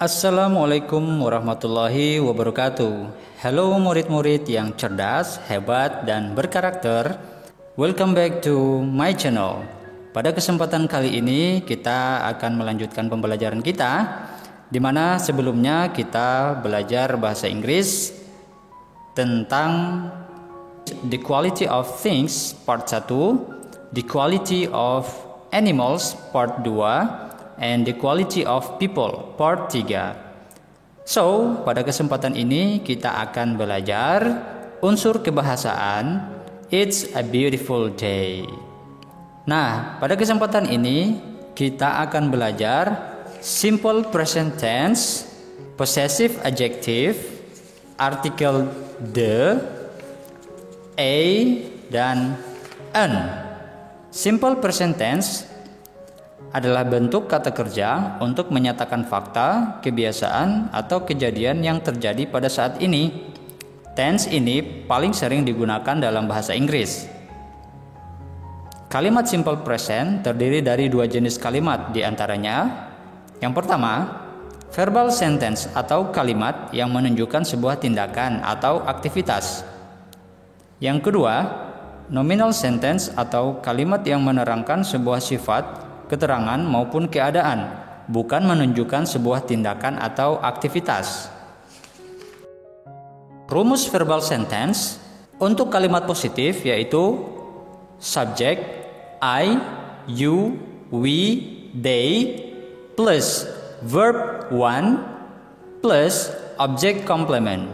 Assalamualaikum warahmatullahi wabarakatuh. Halo murid-murid yang cerdas, hebat, dan berkarakter. Welcome back to my channel. Pada kesempatan kali ini kita akan melanjutkan pembelajaran kita, di mana sebelumnya kita belajar bahasa Inggris tentang The Quality of Things part 1, The Quality of Animals part 2, and the Quality of People part 3. So, pada kesempatan ini kita akan belajar unsur kebahasaan It's a Beautiful Day. Nah, pada kesempatan ini kita akan belajar simple present tense, possessive adjective, artikel the, a, dan an. Simple present tense adalah bentuk kata kerja untuk menyatakan fakta, kebiasaan, atau kejadian yang terjadi pada saat ini. Tense ini paling sering digunakan dalam bahasa Inggris. Kalimat simple present terdiri dari dua jenis kalimat, di antaranya yang pertama, verbal sentence atau kalimat yang menunjukkan sebuah tindakan atau aktivitas. Yang kedua, nominal sentence atau kalimat yang menerangkan sebuah sifat, keterangan maupun keadaan, bukan menunjukkan sebuah tindakan atau aktivitas. Rumus verbal sentence untuk kalimat positif yaitu subject I, you, we, they plus verb one plus object complement.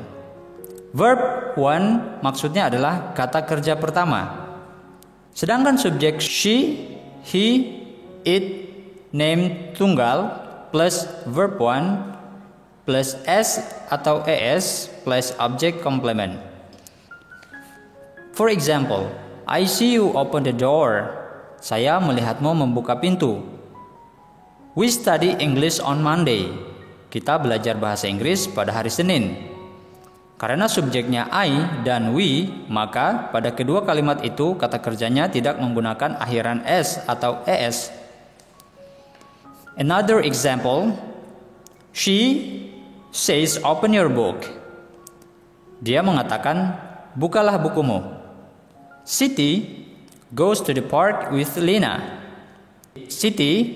Verb one maksudnya adalah kata kerja pertama. Sedangkan subjek she, he, it, name tunggal plus verb one plus s atau es plus object complement. For example, I see you open the door. Saya melihatmu membuka pintu. We study English on Monday. Kita belajar bahasa Inggris pada hari Senin. Karena subjeknya I dan we, maka pada kedua kalimat itu kata kerjanya tidak menggunakan akhiran s atau es. Another example, she says open your book. Dia mengatakan bukalah bukumu. Siti goes to the park with Lina. Siti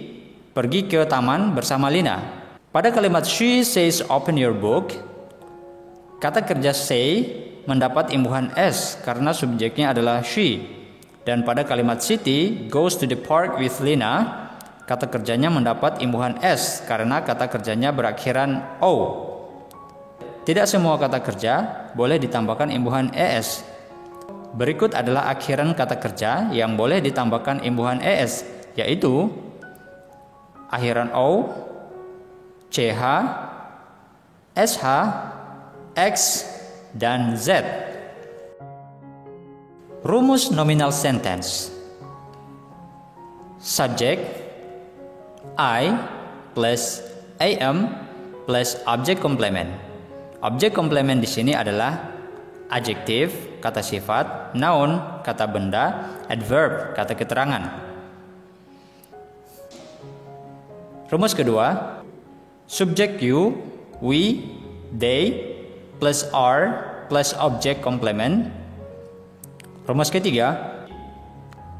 pergi ke taman bersama Lina. Pada kalimat she says open your book, kata kerja say mendapat imbuhan s karena subjeknya adalah she. Dan pada kalimat Siti goes to the park with Lina, kata kerjanya mendapat imbuhan S karena kata kerjanya berakhiran O. Tidak semua kata kerja boleh ditambahkan imbuhan ES. Berikut adalah akhiran kata kerja yang boleh ditambahkan imbuhan ES, yaitu akhiran O, CH, SH, X, dan Z. Rumus nominal sentence. Subject I plus am plus object complement. Object complement di sini adalah adjektif, kata sifat, noun, kata benda, adverb, kata keterangan. Rumus kedua, subject you, we, they plus are plus object complement. Rumus ketiga,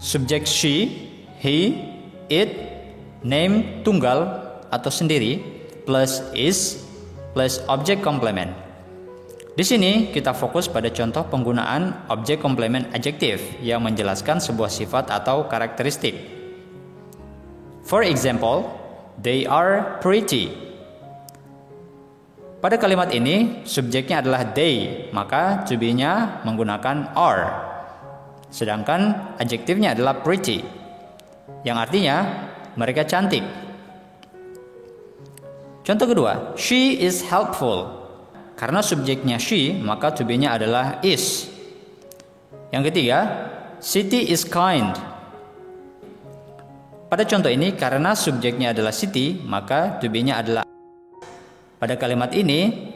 subject she, he, it, name tunggal atau sendiri plus is plus object complement. Di sini kita fokus pada contoh penggunaan object complement adjektif yang menjelaskan sebuah sifat atau karakteristik. For example, they are pretty. Pada kalimat ini subjeknya adalah they, maka to be-nya menggunakan are. Sedangkan adjektifnya adalah pretty, yang artinya mereka cantik. Contoh kedua, she is helpful. Karena subjeknya she, maka to be-nya adalah is. Yang ketiga, Siti is kind. Pada contoh ini, karena subjeknya adalah Siti, maka to be-nya adalah. Pada kalimat ini,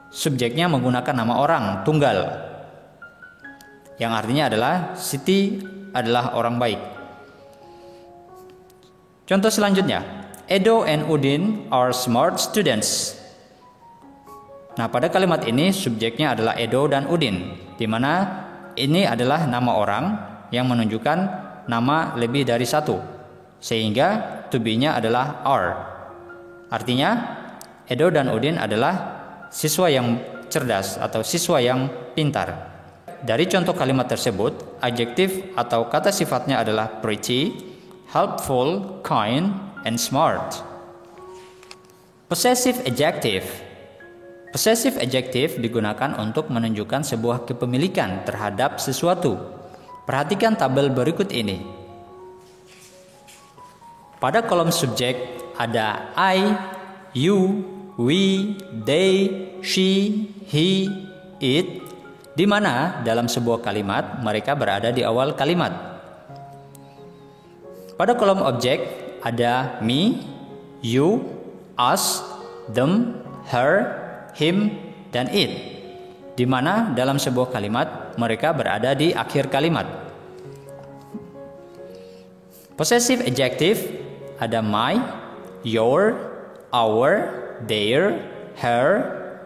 subjeknya menggunakan nama orang, tunggal. yang artinya adalah Siti adalah orang baik. Contoh selanjutnya, Edo and Udin are smart students. Nah, pada kalimat ini subjeknya adalah Edo dan Udin, di mana ini adalah nama orang yang menunjukkan nama lebih dari satu, sehingga to be-nya adalah are. Artinya, Edo dan Udin adalah siswa yang cerdas atau siswa yang pintar. Dari contoh kalimat tersebut, adjektif atau kata sifatnya adalah pretty, helpful, kind, and smart. Possessive adjective. Possessive adjective digunakan untuk menunjukkan sebuah kepemilikan terhadap sesuatu. Perhatikan tabel berikut ini. Pada kolom subjek ada I, you, we, they, she, he, it, di mana dalam sebuah kalimat mereka berada di awal kalimat. Pada kolom objek ada me, you, us, them, her, him, dan it, di mana dalam sebuah kalimat mereka berada di akhir kalimat. Possessive adjective ada my, your, our, their, her,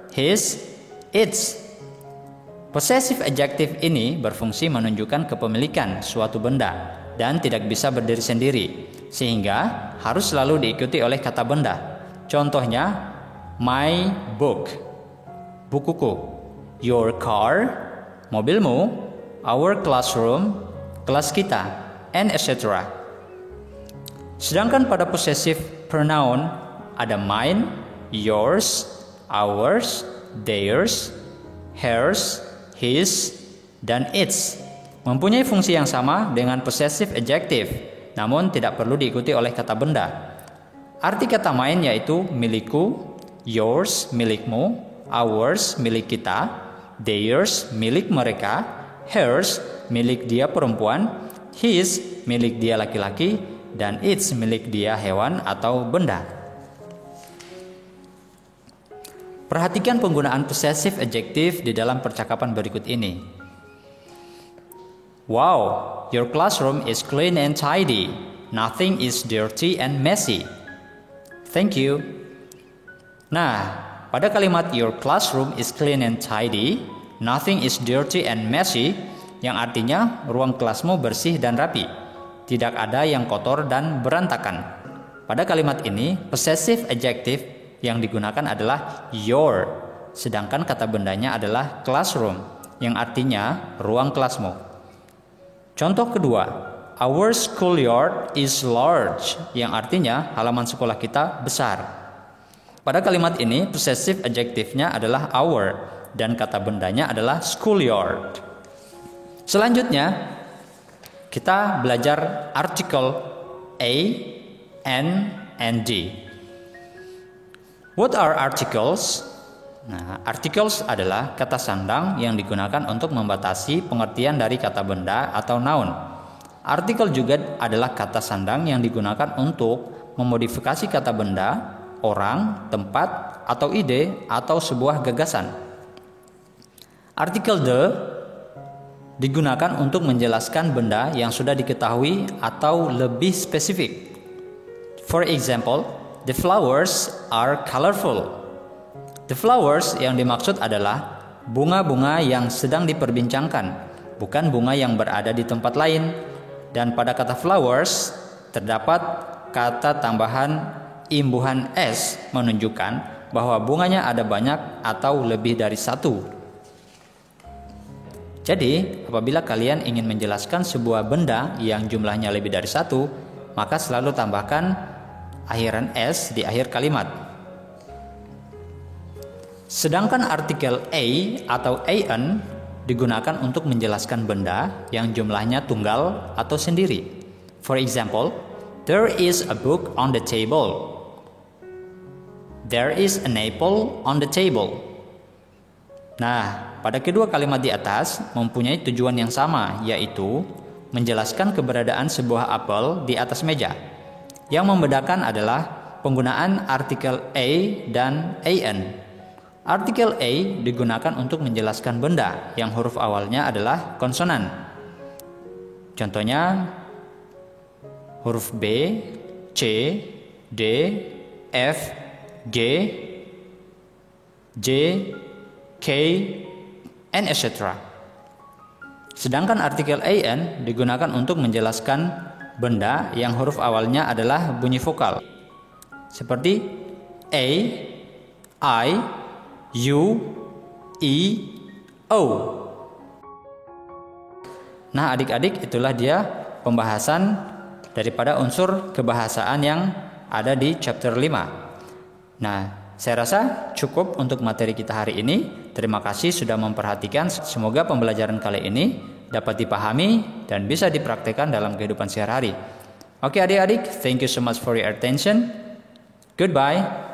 his, its. Possessive adjective ini berfungsi menunjukkan kepemilikan suatu benda dan tidak bisa berdiri sendiri, sehingga harus selalu diikuti oleh kata benda. Contohnya, my book, bukuku, your car, mobilmu, our classroom, kelas kita, and etc. Sedangkan pada possessive pronoun ada mine, yours, ours, theirs, hers, his, dan its, mempunyai fungsi yang sama dengan possessive adjective, namun tidak perlu diikuti oleh kata benda. Arti kata mine yaitu milikku, yours milikmu, ours milik kita, theirs milik mereka, hers milik dia perempuan, his milik dia laki-laki, dan its milik dia hewan atau benda. Perhatikan penggunaan possessive adjective di dalam percakapan berikut ini. Wow, your classroom is clean and tidy. Nothing is dirty and messy. Thank you. Nah, pada kalimat your classroom is clean and tidy, nothing is dirty and messy, yang artinya ruang kelasmu bersih dan rapi. Tidak ada yang kotor dan berantakan. Pada kalimat ini, possessive adjective yang digunakan adalah your, sedangkan kata bendanya adalah classroom, yang artinya ruang kelasmu. Contoh kedua, our schoolyard is large, yang artinya halaman sekolah kita besar. Pada kalimat ini, possessive adjektifnya adalah our, dan kata bendanya adalah schoolyard. Selanjutnya, kita belajar artikel a, n, and d. What are articles? Nah, articles adalah kata sandang yang digunakan untuk membatasi pengertian dari kata benda atau noun. Artikel juga adalah kata sandang yang digunakan untuk memodifikasi kata benda, orang, tempat, atau ide, atau sebuah gagasan. Artikel the digunakan untuk menjelaskan benda yang sudah diketahui atau lebih spesifik. For example, the flowers are colorful. The flowers yang dimaksud adalah bunga-bunga yang sedang diperbincangkan, bukan bunga yang berada di tempat lain. Dan pada kata flowers terdapat kata tambahan imbuhan s menunjukkan bahwa bunganya ada banyak atau lebih dari satu. Jadi, apabila kalian ingin menjelaskan sebuah benda yang jumlahnya lebih dari satu, maka selalu tambahkan akhiran s di akhir kalimat. Sedangkan artikel a atau an digunakan untuk menjelaskan benda yang jumlahnya tunggal atau sendiri. For example, there is a book on the table. There is an apple on the table. Nah, pada kedua kalimat di atas mempunyai tujuan yang sama, yaitu menjelaskan keberadaan sebuah apel di atas meja. Yang membedakan adalah penggunaan artikel a dan an. Artikel A digunakan untuk menjelaskan benda yang huruf awalnya adalah konsonan. Contohnya huruf B, C, D, F, G, J, K, and etc. Sedangkan artikel AN digunakan untuk menjelaskan benda yang huruf awalnya adalah bunyi vokal. Seperti A, I, U, E, O. Nah adik-adik, itulah dia pembahasan daripada unsur kebahasaan yang ada di chapter 5. Nah, saya rasa cukup untuk materi kita hari ini. Terima kasih sudah memperhatikan. Semoga pembelajaran kali ini dapat dipahami dan bisa dipraktikkan dalam kehidupan sehari-hari. Oke adik-adik, thank you so much for your attention. Goodbye.